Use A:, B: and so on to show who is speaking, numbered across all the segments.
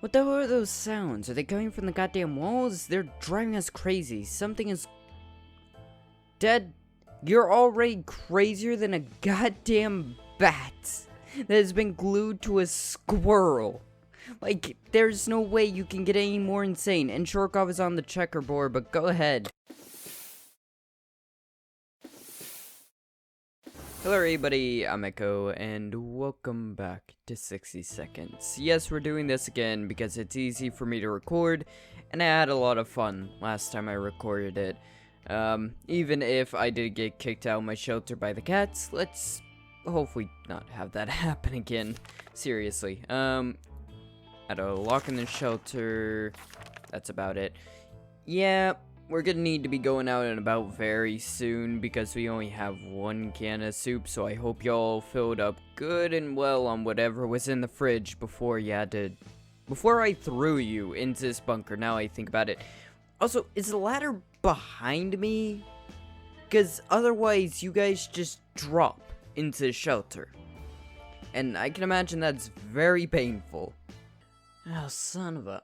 A: What the hell are those sounds? Are they coming from the goddamn walls? They're driving us crazy. Something is dead. You're already crazier than a goddamn bat that has been glued to a squirrel. Like, there's no way you can get any more insane. And Shorkov is on the checkerboard, but go ahead. Hello everybody, I'm Echo, and welcome back to 60 Seconds. Yes, we're doing this again because it's easy for me to record, and I had a lot of fun last time I recorded it. Even if I did get kicked out of my shelter by the cats, let's hopefully not have that happen again. Seriously. Had a lock in the shelter, that's about it. Yeah. We're gonna need to be going out and about very soon because we only have one can of soup, so I hope y'all filled up good and well on whatever was in the fridge before I threw you into this bunker. Now I think about it. Also, is the ladder behind me? Because otherwise you guys just drop into the shelter. And I can imagine that's very painful. Oh, son of a...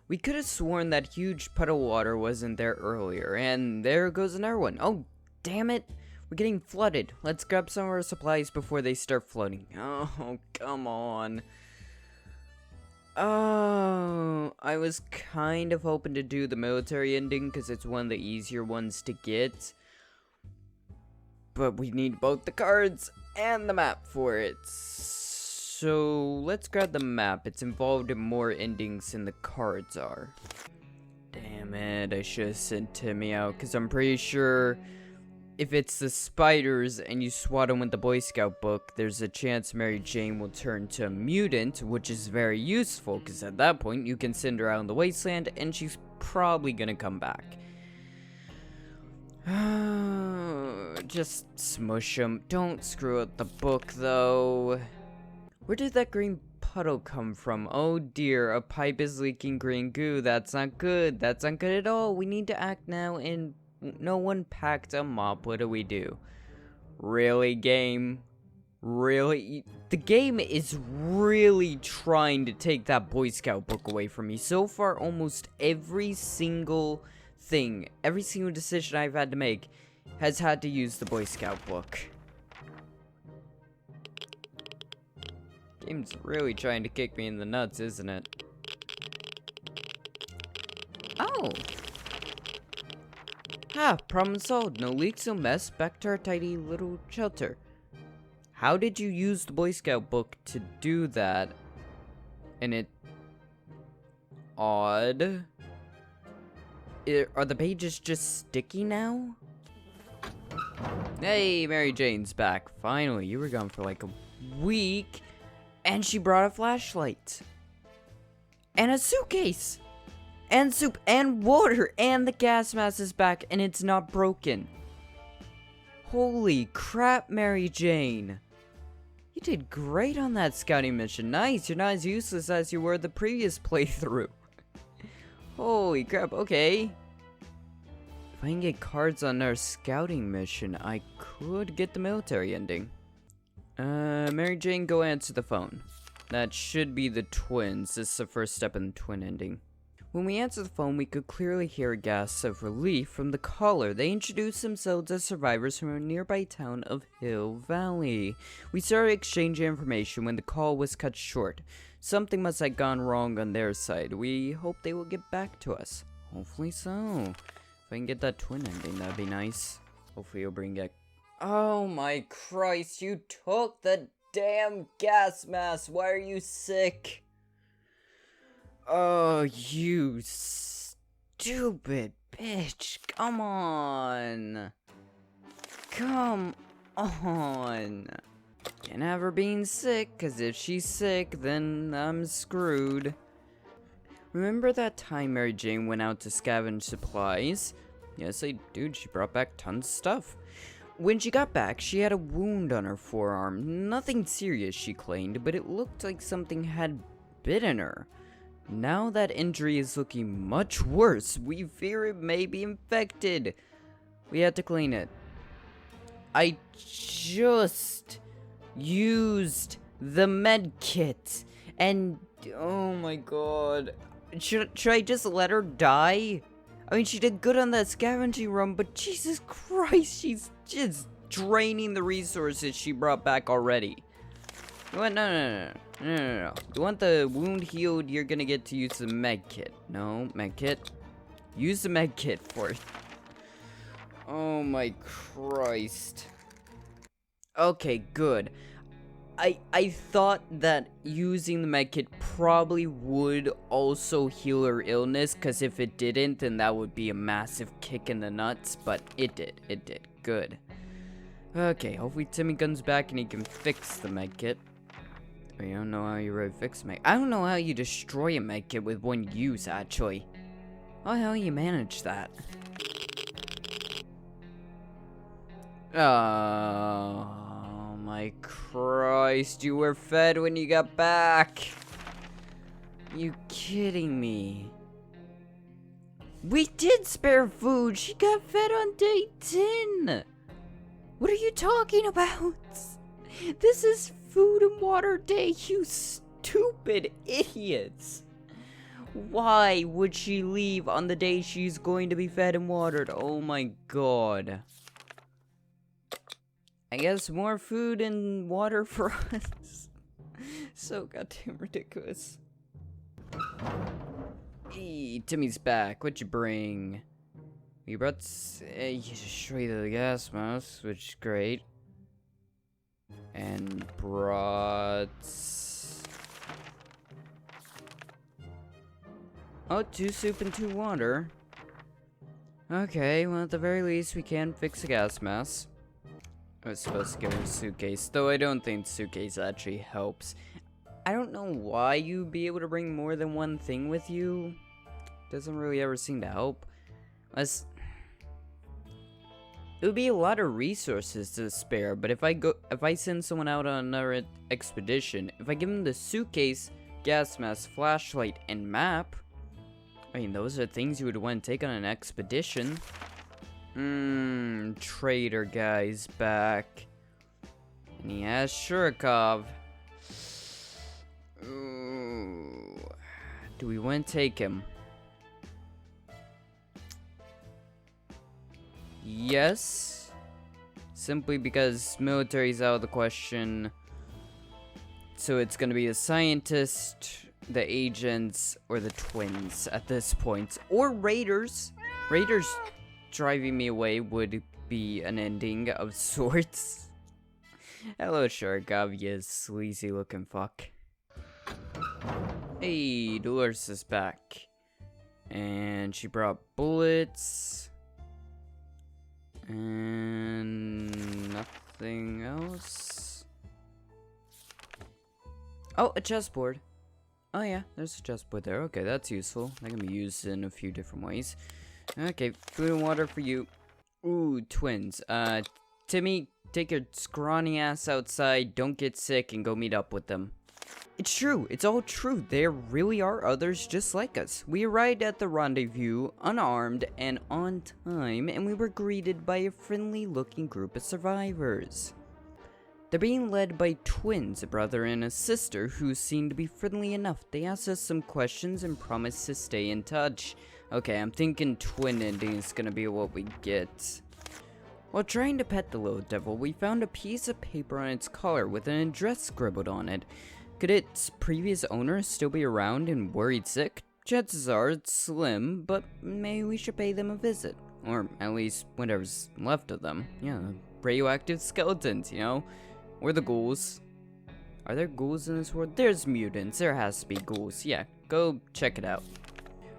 A: We could have sworn that huge puddle of water wasn't there earlier, and there goes another one. Oh, damn it. We're getting flooded. Let's grab some of our supplies before they start flooding. Oh, come on. Oh, I was kind of hoping to do the military ending because it's one of the easier ones to get. But we need both the cards and the map for it. So, let's grab the map. It's involved in more endings than the cards are. Damn it, I should have sent Timmy out, because I'm pretty sure if it's the spiders and you swat them with the Boy Scout book, there's a chance Mary Jane will turn to a mutant, which is very useful, because at that point, you can send her out in the wasteland, and she's probably gonna come back. Just smush them. Don't screw up the book, though. Where did that green puddle come from? Oh dear, a pipe is leaking green goo. That's not good. That's not good at all. We need to act now, and no one packed a mop. What do we do? Really, game? Really? The game is really trying to take that Boy Scout book away from me. So far, almost every single thing, every single decision I've had to make has had to use the Boy Scout book. Game's really trying to kick me in the nuts, isn't it? Oh! Ah, problem solved. No leaks, no mess. Back to our tidy little shelter. How did you use the Boy Scout book to do that? And it... Odd. Are the pages just sticky now? Hey, Mary Jane's back. Finally, you were gone for like a week. And she brought a flashlight. And a suitcase. And soup. And water. And the gas mask is back. And it's not broken. Holy crap, Mary Jane. You did great on that scouting mission. Nice. You're not as useless as you were the previous playthrough. Holy crap. Okay. If I can get cards on our scouting mission, I could get the military ending. Mary Jane, go answer the phone. That should be the twins. This is the first step in the twin ending. When we answer the phone, we could clearly hear a gasp of relief from the caller. They introduced themselves as survivors from a nearby town of Hill Valley. We started exchanging information when the call was cut short. Something must have gone wrong on their side. We hope they will get back to us. Hopefully so. If I can get that twin ending, that'd be nice. Hopefully you'll bring back... Oh my Christ, you took the damn gas mask. Why are you sick? Oh, you stupid bitch. Come on. Come on. Can't have her being sick, because if she's sick, then I'm screwed. Remember that time Mary Jane went out to scavenge supplies? Yes, I do. She brought back tons of stuff. When she got back, she had a wound on her forearm. Nothing serious, she claimed, but it looked like something had bitten her. Now that injury is looking much worse. We fear it may be infected. We had to clean it. I just used the med kit, and Oh my god. Should I just let her die? I mean, she did good on that scavenging run, but Jesus Christ, she's just draining the resources she brought back already. What? No. You want the wound healed, you're gonna get to use the med kit. No, med kit. Use the med kit for it. Oh my Christ. Okay, good. I thought that using the med kit probably would also heal her illness, because if it didn't, then that would be a massive kick in the nuts, but it did. It did. Good. Okay, hopefully Timmy comes back and he can fix the med kit. I don't know how you really fix med. I don't know how you destroy a med kit with one use, actually. How the hell you manage that? Oh my Christ, you were fed when you got back. You kidding me? We did spare food. She got fed on day 10. What are you talking about? This is food and water day, you stupid idiots. Why would she leave on the day she's going to be fed and watered? Oh my god. I guess more food and water for us. So goddamn ridiculous. Hey, Timmy's back. What'd you bring? You brought you destroyed the gas mask, which is great. And brought... Oh, 2 soup and 2 water. Okay, well at the very least we can fix the gas mask. I was supposed to give her a suitcase, though I don't think the suitcase actually helps. I don't know why you'd be able to bring more than one thing with you. Doesn't really ever seem to help. It would be a lot of resources to spare, but if I send someone out on another expedition, if I give them the suitcase, gas mask, flashlight, and map, I mean, those are things you would want to take on an expedition. Trader guy's back. And he has Shurikov. Ooh. Do we want to take him? Yes. Simply because military's out of the question. So it's gonna be the scientist, the agents, or the twins at this point. Or raiders. Raiders driving me away would be an ending of sorts. Hello, Shurikov, you sleazy looking fuck. Hey, Dolores is back. And she brought bullets. And nothing else. Oh, a chessboard. Oh yeah, there's a chessboard there. Okay, that's useful. That can be used in a few different ways. Okay, food and water for you. Ooh, twins. Timmy, take your scrawny ass outside, don't get sick, and go meet up with them. It's true, it's all true. There really are others just like us. We arrived at the rendezvous, unarmed and on time, and we were greeted by a friendly-looking group of survivors. They're being led by twins, a brother and a sister, who seem to be friendly enough. They asked us some questions and promised to stay in touch. Okay, I'm thinking twin ending is gonna be what we get. While trying to pet the little devil, we found a piece of paper on its collar with an address scribbled on it. Could its previous owner still be around and worried sick? Chances are it's slim, but maybe we should pay them a visit. Or at least whatever's left of them. Yeah, radioactive skeletons, you know? Or the ghouls. Are there ghouls in this world? There's mutants. There has to be ghouls. Yeah, go check it out.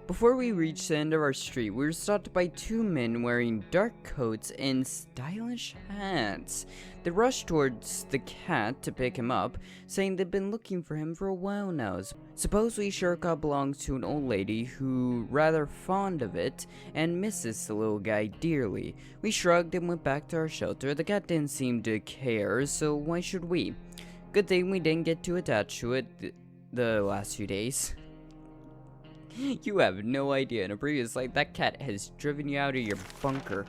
A: Before we reached the end of our street, we were stopped by 2 men wearing dark coats and stylish hats. They rushed towards the cat to pick him up, saying they'd been looking for him for a while now. Supposedly Shurikov belongs to an old lady who rather fond of it and misses the little guy dearly. We shrugged and went back to our shelter. The cat didn't seem to care, so why should we? Good thing we didn't get too attached to it the last few days. You have no idea. In a previous life, that cat has driven you out of your bunker.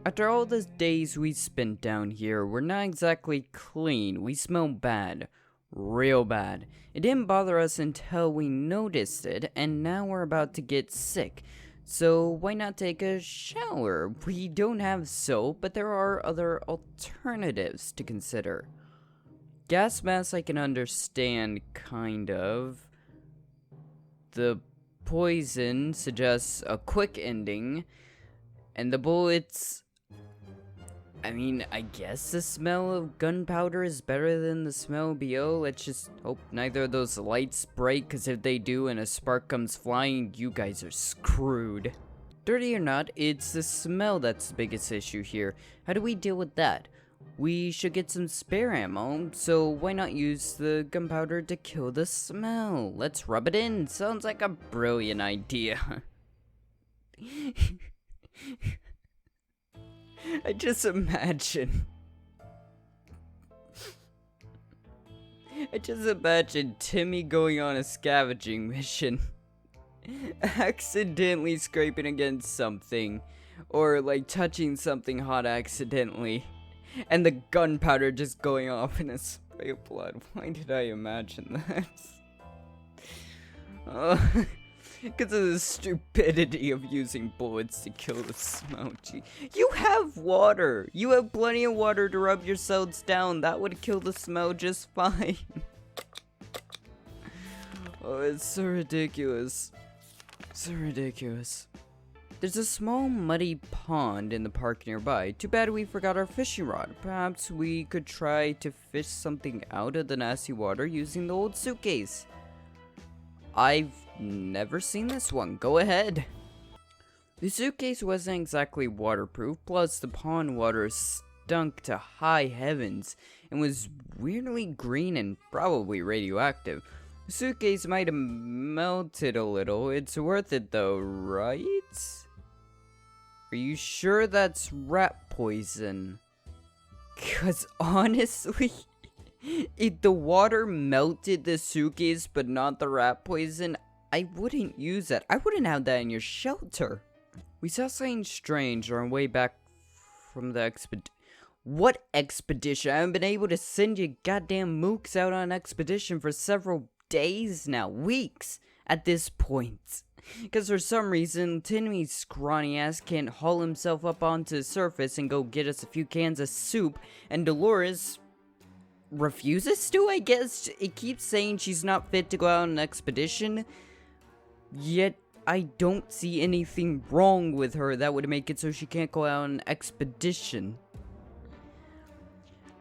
A: After all the days we spent down here, we're not exactly clean. We smell bad. real bad. It didn't bother us until we noticed it, and now we're about to get sick. So why not take a shower? We don't have soap, but there are other alternatives to consider. Gas masks I can understand, kind of. The poison suggests a quick ending, and the bullets... I mean, I guess the smell of gunpowder is better than the smell of BO. Let's just hope neither of those lights break, because if they do and a spark comes flying, you guys are screwed. Dirty or not, it's the smell that's the biggest issue here. How do we deal with that? We should get some spare ammo, so why not use the gunpowder to kill the smell? Let's rub it in. Sounds like a brilliant idea. I just imagine Timmy going on a scavenging mission, accidentally scraping against something, or like touching something hot accidentally, and the gunpowder just going off in a spray of blood. Why did I imagine that? Because of the stupidity of using bullets to kill the smell. Gee, you have water! You have plenty of water to rub yourselves down. That would kill the smell just fine. Oh, it's so ridiculous. So ridiculous. There's a small muddy pond in the park nearby. Too bad we forgot our fishing rod. Perhaps we could try to fish something out of the nasty water using the old suitcase. I've never seen this one. Go ahead. The suitcase wasn't exactly waterproof, plus the pond water stunk to high heavens and was weirdly green and probably radioactive. The suitcase might have melted a little. It's worth it though, right? Are you sure that's rat poison? 'Cause honestly... if the water melted the suitcase but not the rat poison, I wouldn't use that. I wouldn't have that in your shelter. We saw something strange on our way back from the expedition. What expedition? I haven't been able to send you goddamn mooks out on an expedition for several days now. Weeks at this point. Because for some reason, Timmy's scrawny ass can't haul himself up onto the surface and go get us a few cans of soup, and Dolores... refuses to, I guess. It keeps saying she's not fit to go out on an expedition, yet I don't see anything wrong with her that would make it so she can't go out on an expedition.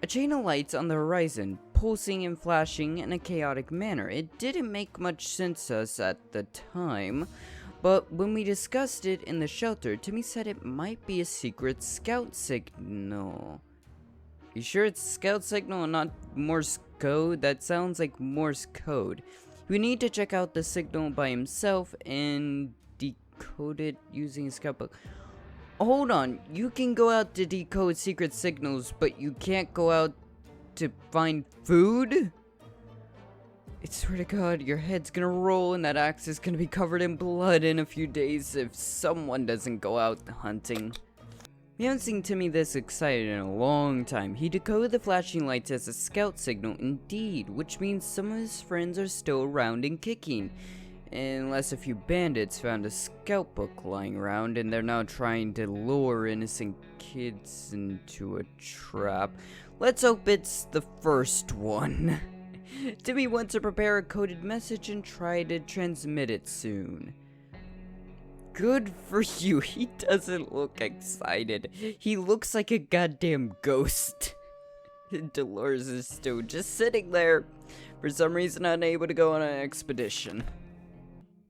A: A chain of lights on the horizon, pulsing and flashing in a chaotic manner. It didn't make much sense to us at the time, but when we discussed it in the shelter, Timmy said it might be a secret scout signal. You sure it's scout signal and not Morse code? That sounds like Morse code. We need to check out the signal by himself and decode it using a scout book. Hold on, you can go out to decode secret signals, but you can't go out to find food? I swear to God, your head's gonna roll and that axe is gonna be covered in blood in a few days if someone doesn't go out hunting. We haven't seen Timmy this excited in a long time. He decoded the flashing lights as a scout signal indeed, which means some of his friends are still around and kicking. Unless a few bandits found a scout book lying around and they're now trying to lure innocent kids into a trap. Let's hope it's the first one. Timmy wants to prepare a coded message and try to transmit it soon. Good for you. He doesn't look excited. He looks like a goddamn ghost. Dolores is still just sitting there, for some reason unable to go on an expedition.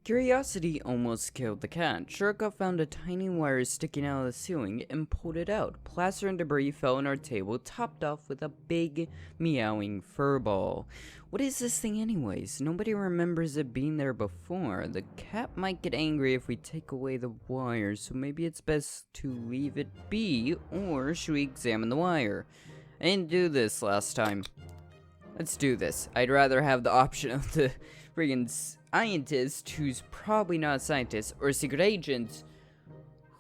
A: Curiosity almost killed the cat. Shurika found a tiny wire sticking out of the ceiling and pulled it out. Plaster and debris fell on our table, topped off with a big, meowing fur ball. What is this thing anyways? Nobody remembers it being there before. The cat might get angry if we take away the wire, so maybe it's best to leave it be, or should we examine the wire? I didn't do this last time. Let's do this. I'd rather have the option of the friggin' scientist who's probably not a scientist, or a secret agent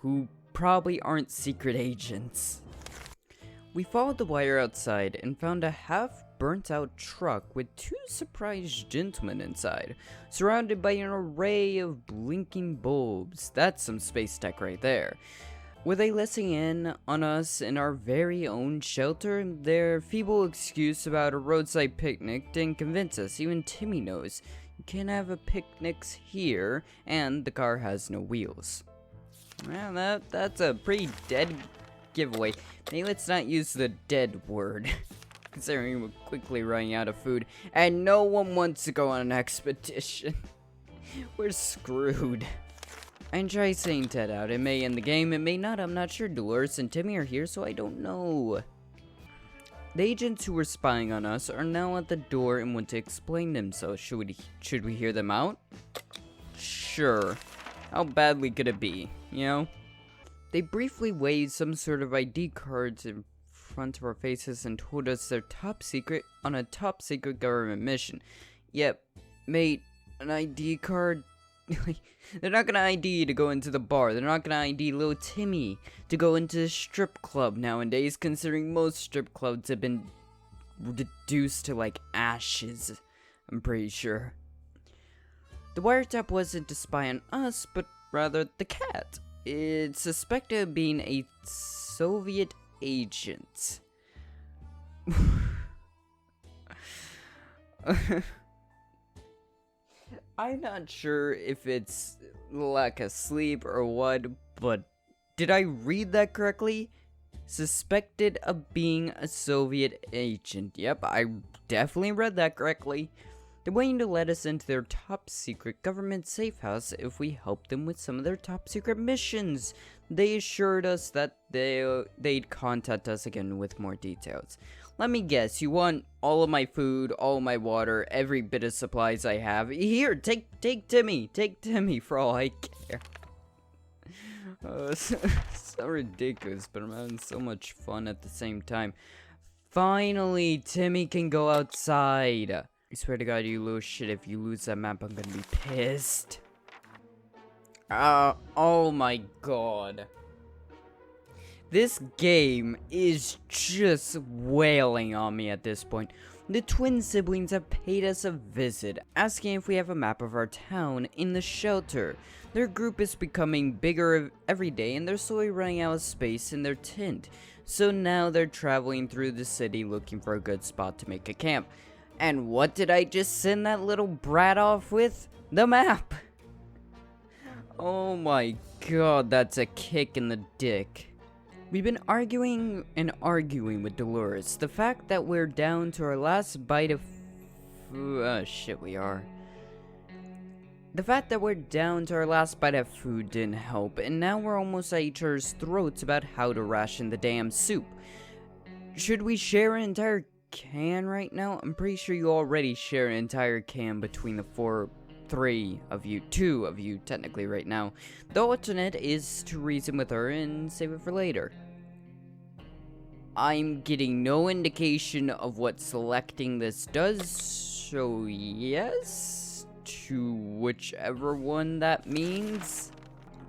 A: who probably aren't secret agents. We followed the wire outside and found a half burnt out truck with two surprised gentlemen inside, surrounded by an array of blinking bulbs. That's some space tech right there. Were they listening in on us in our very own shelter? Their feeble excuse about a roadside picnic didn't convince us. Even Timmy knows you can't have a picnics here, and the car has no wheels. Well, that's a pretty dead giveaway. Maybe let's not use the dead word, considering we're quickly running out of food, and no one wants to go on an expedition. We're screwed. I enjoy seeing Ted out. It may end the game, it may not, I'm not sure. Dolores and Timmy are here, so I don't know. The agents who were spying on us are now at the door and want to explain themselves. Should we hear them out? Sure. How badly could it be, you know? They briefly waved some sort of ID cards in front of our faces and told us they're on a top secret government mission. Yep, mate, an ID card? They're not gonna ID you to go into the bar. They're not gonna ID little Timmy to go into the strip club nowadays, considering most strip clubs have been reduced to like ashes, I'm pretty sure. The wiretap wasn't to spy on us, but rather the cat. It's suspected of being a Soviet agent. I'm not sure if it's lack of sleep or what, but did I read that correctly? Suspected of being a Soviet agent. Yep, I definitely read that correctly. They're waiting to let us into their top secret government safe house if we help them with some of their top secret missions. They assured us that they'd contact us again with more details. Let me guess, you want all of my food, all of my water, every bit of supplies I have? Here, take Timmy for all I care. So ridiculous, but I'm having so much fun at the same time. Finally, Timmy can go outside. I swear to God, you little shit, if you lose that map, I'm gonna be pissed. Oh my God. This game is just wailing on me at this point. The twin siblings have paid us a visit, asking if we have a map of our town in the shelter. Their group is becoming bigger every day, and they're slowly running out of space in their tent. So now they're traveling through the city looking for a good spot to make a camp. And what did I just send that little brat off with? The map! Oh my God, that's a kick in the dick. We've been arguing with Dolores. The fact that we're down to our last bite of we are. The fact that we're down to our last bite of food didn't help, and now we're almost at each other's throats about how to ration the damn soup. Should we share an entire can right now? I'm pretty sure you already share an entire can between the two of you technically right now. The alternate is to reason with her and save it for later. I'm getting no indication of what selecting this does, so yes, to whichever one that means.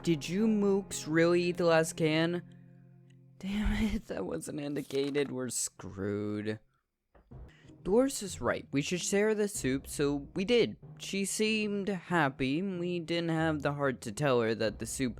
A: Did you mooks really eat the last can? Damn it, that wasn't indicated, we're screwed. Dolores is right, we should share the soup, so we did. She seemed happy, we didn't have the heart to tell her that the soup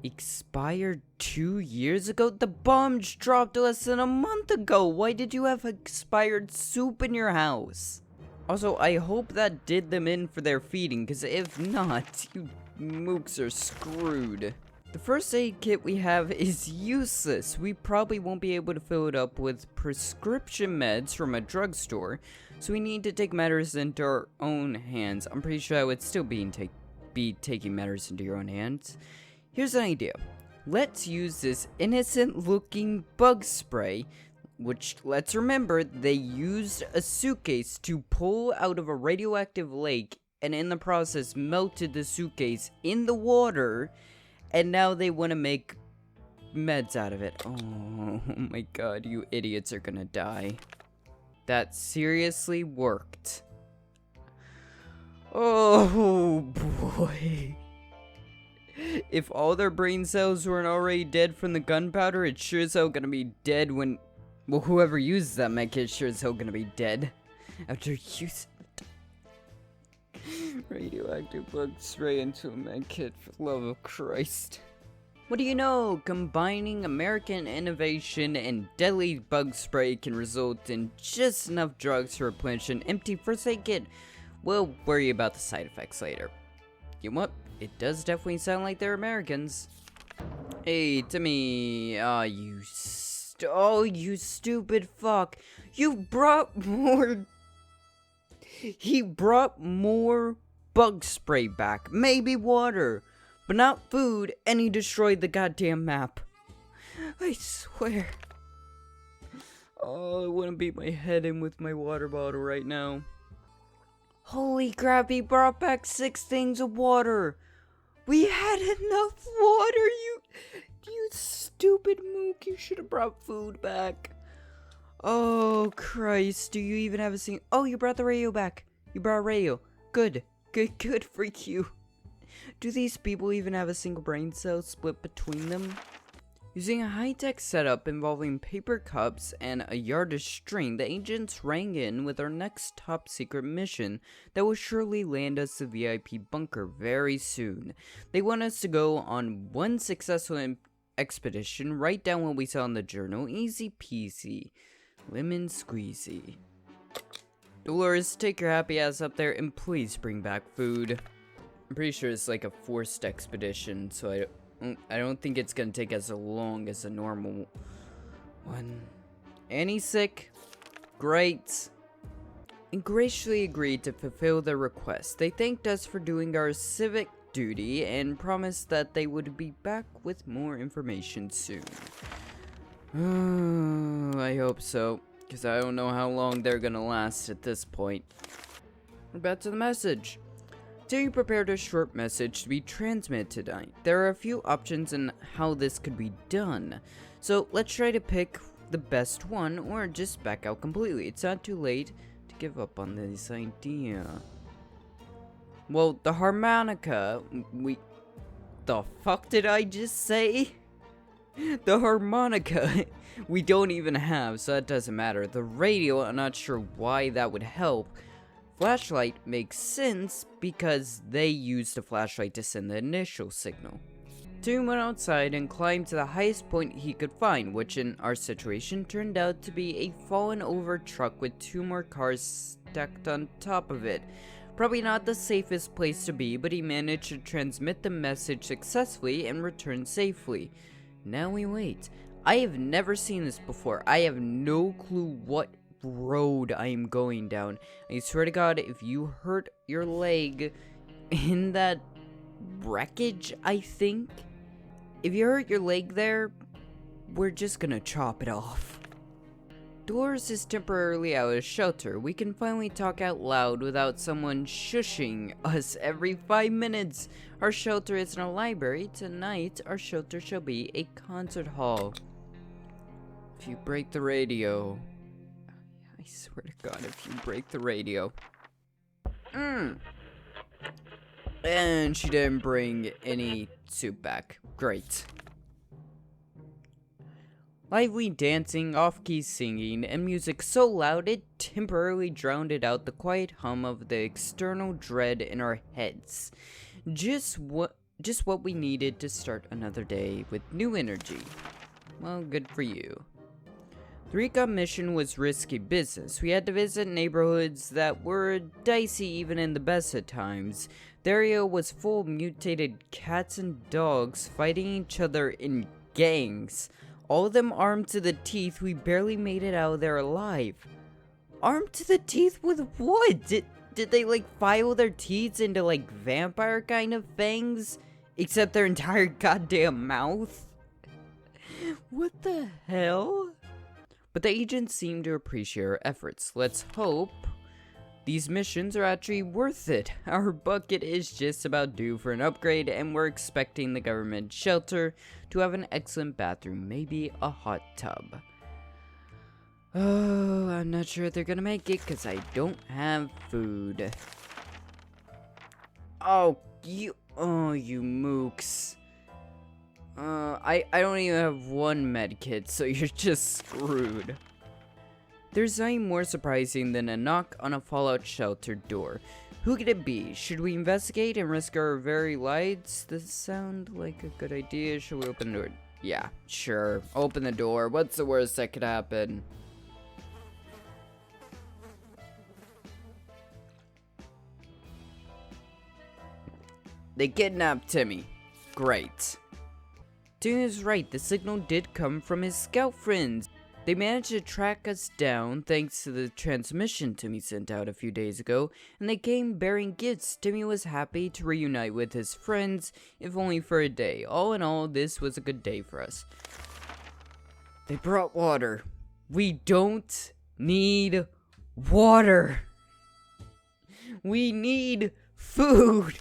A: expired 2 years ago? The bombs dropped less than a month ago. Why did you have expired soup in your house? Also, I hope that did them in for their feeding, because if not, you mooks are screwed. The first aid kit we have is useless. We probably won't be able to fill it up with prescription meds from a drugstore, so we need to take matters into our own hands. I'm pretty sure I would still be taking matters into your own hands. Here's an idea. Let's use this innocent-looking bug spray, which, let's remember, they used a suitcase to pull out of a radioactive lake, and in the process melted the suitcase in the water, and now they want to make meds out of it. Oh my God, you idiots are gonna die. That seriously worked. Oh boy. If all their brain cells weren't already dead from the gunpowder, it's sure as hell gonna be dead when Well, whoever uses that medkit sure as hell gonna be dead after using radioactive bug spray into a medkit, for the love of Christ. What do you know? Combining American innovation and deadly bug spray can result in just enough drugs to replenish an empty first aid kit. We'll worry about the side effects later. You know what? It does definitely sound like they're Americans. Hey, Timmy. You stupid fuck. You brought more... He brought more bug spray back. Maybe water. But not food, and he destroyed the goddamn map. I swear. Oh, I want to beat my head in with my water bottle right now. Holy crap, he brought back 6 things of water. We had enough water, you stupid mook. You should have brought food back. Oh, Christ, do you even have a single... Oh, you brought the radio back. You brought a radio. Good for you. Do these people even have a single brain cell split between them? Using a high-tech setup involving paper cups and a yard of string, the agents rang in with our next top-secret mission that will surely land us the VIP bunker very soon. They want us to go on one successful expedition, write down what we saw in the journal, easy peasy, lemon squeezy. Dolores, take your happy ass up there and please bring back food. I'm pretty sure it's like a forced expedition, so I don't think it's gonna take as long as a normal one. Annie sick? Great. And graciously agreed to fulfill their request. They thanked us for doing our civic duty and promised that they would be back with more information soon. I hope so, because I don't know how long they're gonna last at this point. We're back to the message. Timmy prepared a short message to be transmitted tonight. There are a few options in how this could be done, so let's try to pick the best one or just back out completely. It's not too late to give up on this idea. Well, the harmonica, the fuck did I just say? The harmonica we don't even have, so that doesn't matter. The radio, I'm not sure why that would help. Flashlight makes sense because they used the flashlight to send the initial signal. Tim went outside and climbed to the highest point he could find, which in our situation turned out to be a fallen over truck with 2 more cars stacked on top of it. Probably not the safest place to be, but he managed to transmit the message successfully and return safely. Now we wait. I have never seen this before. I have no clue what road I am going down. I swear to God, if you hurt your leg in that wreckage, I think, if you hurt your leg there, we're just gonna chop it off. Dolores is temporarily out of shelter. We can finally talk out loud without someone shushing us every 5 minutes. Our shelter isn't a library. Tonight, our shelter shall be a concert hall. If you break the radio... I swear to God, if you break the radio. And she didn't bring any soup back. Great. Lively dancing, off-key singing, and music so loud it temporarily drowned out the quiet hum of the external dread in our heads. Just what we needed to start another day with new energy. Well, good for you. The recon mission was risky business. We had to visit neighborhoods that were dicey even in the best of times. The area was full of mutated cats and dogs fighting each other in gangs. All of them armed to the teeth. We barely made it out of there alive. Armed to the teeth with what? Did they like file their teeth into like vampire kind of fangs? Except their entire goddamn mouth? What the hell? But the agents seem to appreciate our efforts. Let's hope these missions are actually worth it. Our bucket is just about due for an upgrade, and we're expecting the government shelter to have an excellent bathroom, maybe a hot tub. Oh, I'm not sure if they're gonna make it because I don't have food. Oh, you mooks. I don't even have 1 med kit, so you're just screwed. There's nothing more surprising than a knock on a Fallout shelter door. Who could it be? Should we investigate and risk our very lives? Does this sound like a good idea? Should we open the door? Yeah, sure. Open the door. What's the worst that could happen? They kidnapped Timmy. Great. Timmy was right. The signal did come from his scout friends. They managed to track us down thanks to the transmission Timmy sent out a few days ago, and they came bearing gifts. Timmy was happy to reunite with his friends, if only for a day. All in all, this was a good day for us. They brought water. We don't need water. We need food.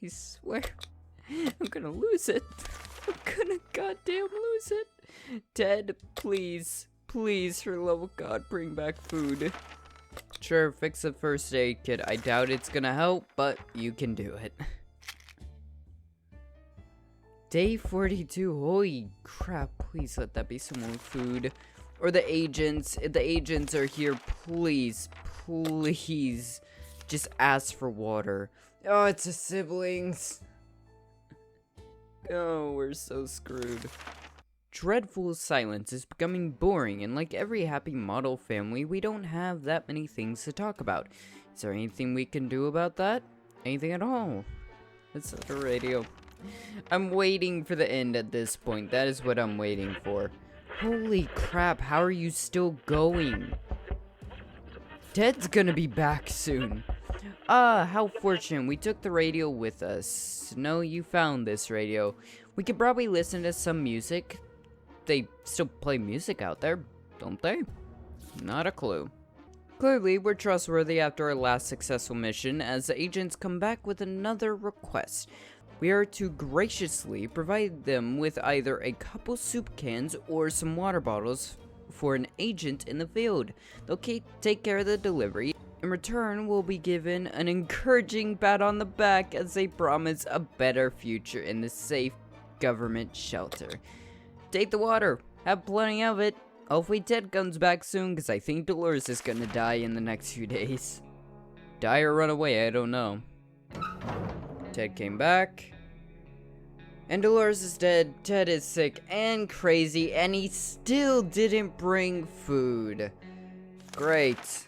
A: I swear, I'm gonna lose it. I'm gonna goddamn lose it. Ted, please, please, for the love of God, bring back food. Sure, fix the first aid kit. I doubt it's gonna help, but you can do it. Day 42. Holy crap, please let that be some more food. Or the agents. If the agents are here, please, please, just ask for water. Oh, it's the siblings. Oh, we're so screwed. Dreadful silence is becoming boring, and like every happy model family, we don't have that many things to talk about. Is there anything we can do about that? Anything at all? It's at the radio. I'm waiting for the end at this point. That is what I'm waiting for. Holy crap, how are you still going? Ted's gonna be back soon. How fortunate. We took the radio with us. No, you found this radio. We could probably listen to some music. They still play music out there, don't they? Not a clue. Clearly, we're trustworthy after our last successful mission, as the agents come back with another request. We are to graciously provide them with either a couple soup cans or some water bottles for an agent in the field. They'll take care of the delivery. In return, we'll be given an encouraging pat on the back as they promise a better future in the safe government shelter. Take the water. Have plenty of it. Hopefully Ted comes back soon, because I think Dolores is gonna die in the next few days. Die or run away, I don't know. Ted came back. And Dolores is dead. Ted is sick and crazy, and he still didn't bring food. Great.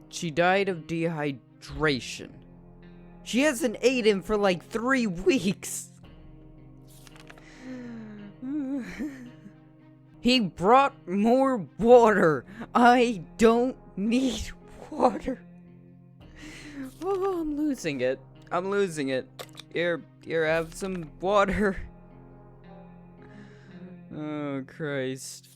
A: She died of dehydration. She hasn't eaten for like 3 weeks. He brought more water. I don't need water. Oh, I'm losing it. I'm losing it. Here, have some water. Oh, Christ.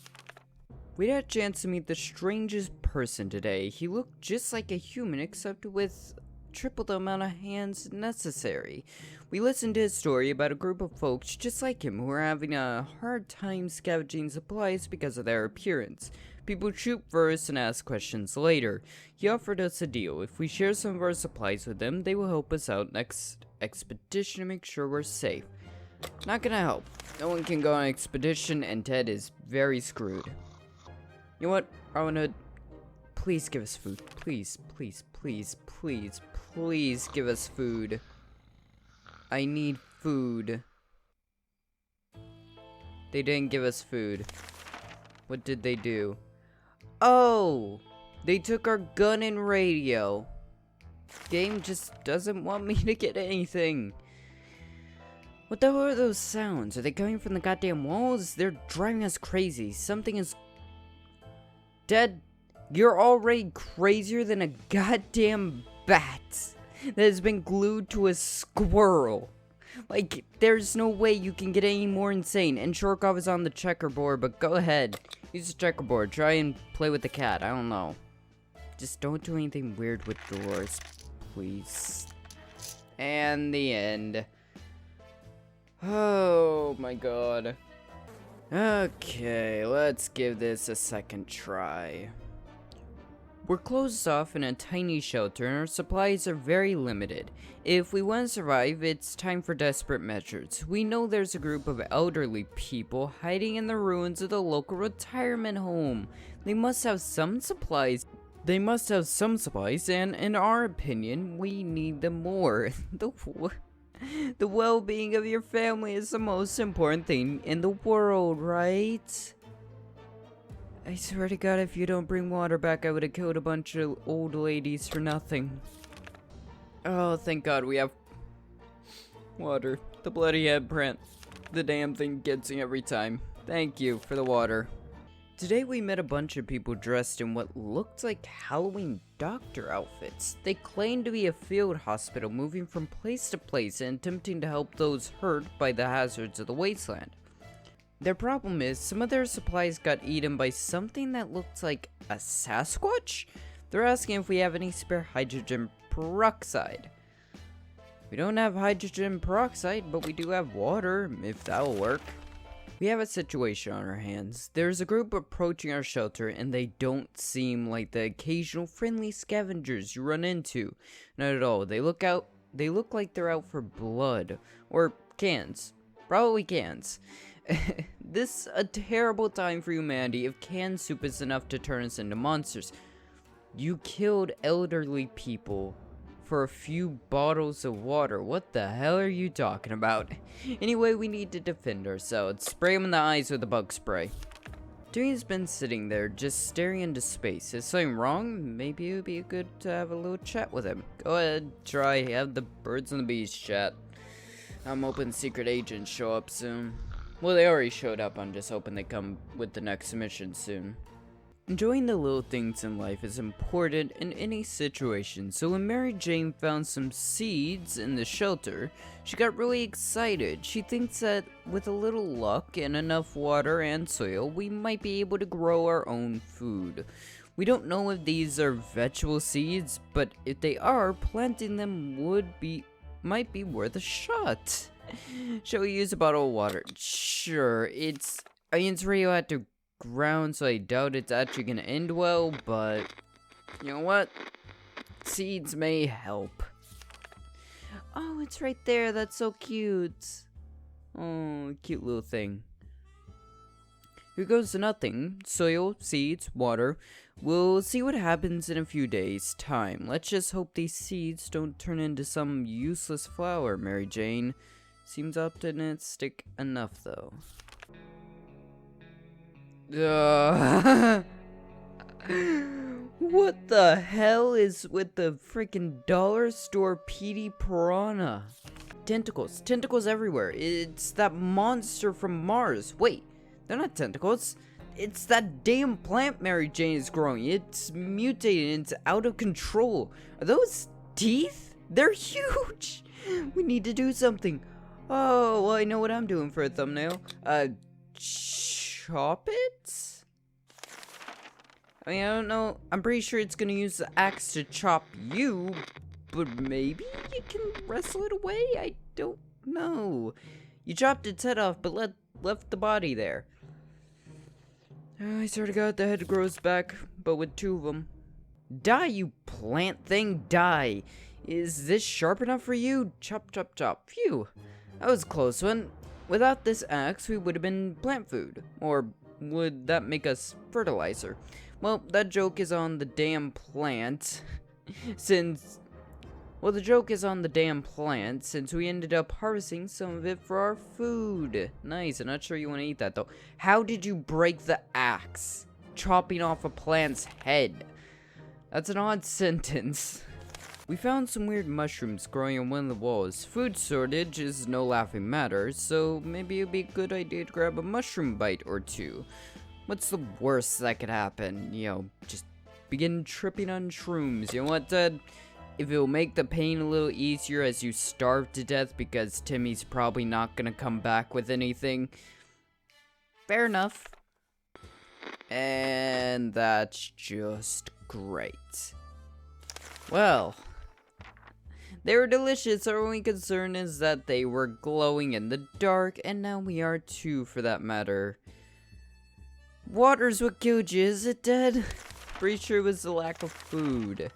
A: We had a chance to meet the strangest person today. He looked just like a human, except with triple the amount of hands necessary. We listened to his story about a group of folks just like him who were having a hard time scavenging supplies because of their appearance. People shoot first and ask questions later. He offered us a deal. If we share some of our supplies with them, they will help us out next expedition to make sure we're safe. Not gonna help. No one can go on an expedition, and Ted is very screwed. You know what, Robin Hood? Please give us food. Please, please, please, please, please give us food. I need food. They didn't give us food. What did they do? Oh! They took our gun and radio. Game just doesn't want me to get anything. What the hell are those sounds? Are they coming from the goddamn walls? They're driving us crazy. Something is... Dead. You're already crazier than a goddamn bat that has been glued to a squirrel. Like, there's no way you can get any more insane. And Shorkov is on the checkerboard, but go ahead. Use the checkerboard. Try and play with the cat. I don't know. Just don't do anything weird with Dolores, please. And the end. Oh my god. Okay, let's give this a second try. We're closed off in a tiny shelter and our supplies are very limited. If we want to survive, it's time for desperate measures. We know there's a group of elderly people hiding in the ruins of the local retirement home. They must have some supplies. And in our opinion, we need them more. The well-being of your family is the most important thing in the world, right? I swear to God, if you don't bring water back, I would have killed a bunch of old ladies for nothing. Oh, thank God we have water. The bloody headprint. The damn thing gets me every time. Thank you for the water. Today we met a bunch of people dressed in what looked like Halloween doctor outfits. They claimed to be a field hospital moving from place to place and attempting to help those hurt by the hazards of the wasteland. Their problem is, some of their supplies got eaten by something that looked like a Sasquatch? They're asking if we have any spare hydrogen peroxide. We don't have hydrogen peroxide, but we do have water, if that'll work. We have a situation on our hands. There's a group approaching our shelter, and they don't seem like the occasional friendly scavengers you run into. Not at all. They look like they're out for blood. Or cans. Probably cans. This a terrible time for humanity if canned soup is enough to turn us into monsters. You killed elderly people for a few bottles of water. What the hell are you talking about? Anyway, we need to defend ourselves. Spray him in the eyes with a bug spray. Dewey's been sitting there just staring into space. Is something wrong? Maybe it would be good to have a little chat with him. Go ahead, try. Have the birds and the bees chat. I'm hoping secret agents show up soon. Well, they already showed up. I'm just hoping they come with the next mission soon. Enjoying the little things in life is important in any situation, so when Mary Jane found some seeds in the shelter, she got really excited. She thinks that with a little luck and enough water and soil, we might be able to grow our own food. We don't know if these are vegetable seeds, but if they are, planting them might be worth a shot. Shall we use a bottle of water? Sure, it's radioactive ground, so I doubt it's actually gonna end well, but you know what? Seeds may help. Oh, it's right there. That's so cute. Oh, cute little thing. Here goes to nothing. Soil, seeds, water. We'll see what happens in a few days' time. Let's just hope these seeds don't turn into some useless flower, Mary Jane. Seems optimistic enough, though. What the hell is with the freaking dollar store PD piranha? Tentacles everywhere. It's that monster from Mars. Wait, they're not tentacles. It's that damn plant Mary Jane is growing. It's mutated. It's out of control. Are those teeth? They're huge. We need to do something. Oh, well, I know what I'm doing for a thumbnail. Chop it? I mean, I don't know. I'm pretty sure it's gonna use the axe to chop you, but maybe you can wrestle it away? I don't know. You chopped its head off, but left the body there. I sort of got the head grows back, but with two of them. Die, you plant thing, die. Is this sharp enough for you? Chop, chop, chop. Phew. That was a close one. Without this axe, we would have been plant food. Or would that make us fertilizer? Well, that joke is on the damn plant. Since we ended up harvesting some of it for our food. Nice, I'm not sure you want to eat that though. How did you break the axe? Chopping off a plant's head. That's an odd sentence. We found some weird mushrooms growing on one of the walls. Food shortage is no laughing matter, so maybe it'd be a good idea to grab a mushroom bite or two. What's the worst that could happen? You know, just begin tripping on shrooms. You know what, Dad? If it'll make the pain a little easier as you starve to death because Timmy's probably not gonna come back with anything. Fair enough. And that's just great. Well, they were delicious. Our only concern is that they were glowing in the dark, and now we are too, for that matter. Water's what killed you, is it, Dad? pretty sure it was the lack of food.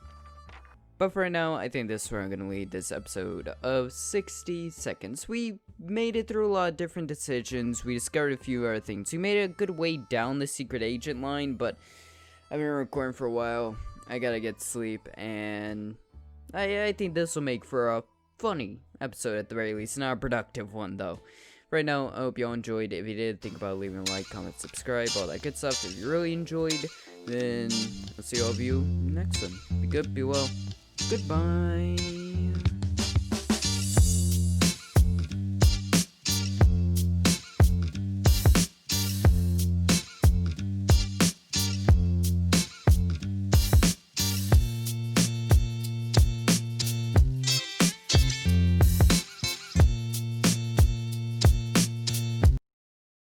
A: But for now, I think this is where I'm gonna leave this episode of 60 seconds. We made it through a lot of different decisions. We discovered a few other things. We made a good way down the secret agent line, but I've been recording for a while. I gotta get sleep, and I think this will make for a funny episode at the very least. Not a productive one, though. Right now, I hope y'all enjoyed. If you did, think about leaving a like, comment, subscribe, all that good stuff. If you really enjoyed, then I'll see all of you next one. Be good, be well. Goodbye.